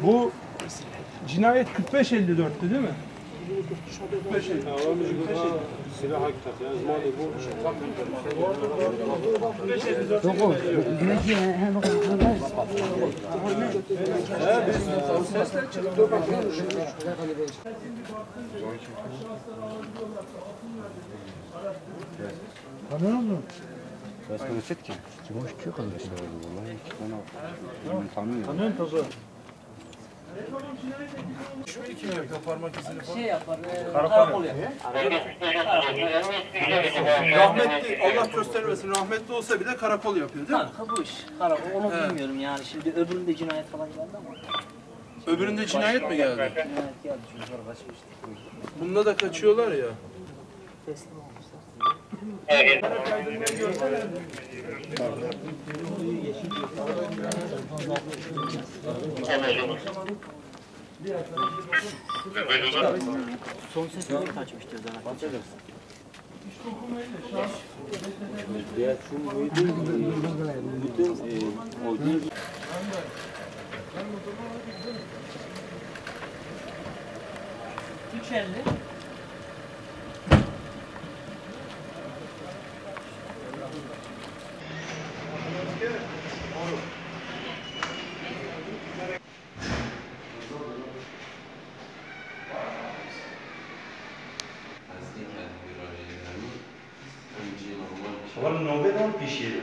Bu cinayet 45-54'tü değil mi? 45-54. Silah hakikaten yazmadı bu. Tanıyor musun? Başkanı çet ki. Boş çok kalır. Vallahi tanıyorum. Tanıyorum tabii. Kim yapıyor parmak izini falan? Şey yapar, Karakol yapar. Rahmetli, Allah göstermesin, rahmetli olsa bile karakol yapıyor değil mi? Kanka bu iş. Karakol, onu bilmiyorum yani. Şimdi öbüründe cinayet falan geldi ama. Öbüründe cinayet mi geldi? Cinayet geldi, çocuklar kaçmıştı. Bunda da kaçıyorlar ya. Teslim olmuşlar. Son ses nereye kaçmıştı zaten? Diğer şu bütün o gün 350. Var nöbet on pişiyor.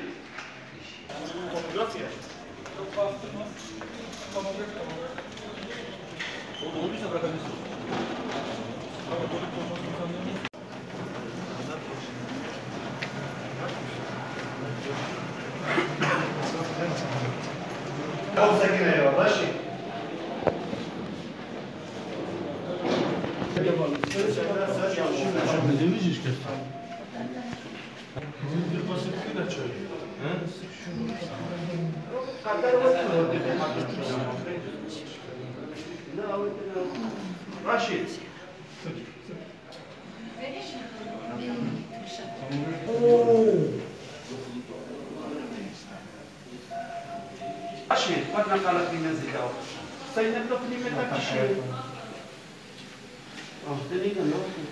Olsa yine ya başı. Raşit. Raşit, bak ne kadar kıymetli ya. Sayın Ebru kıymetli kişi. Ah, dediğin ne oldu?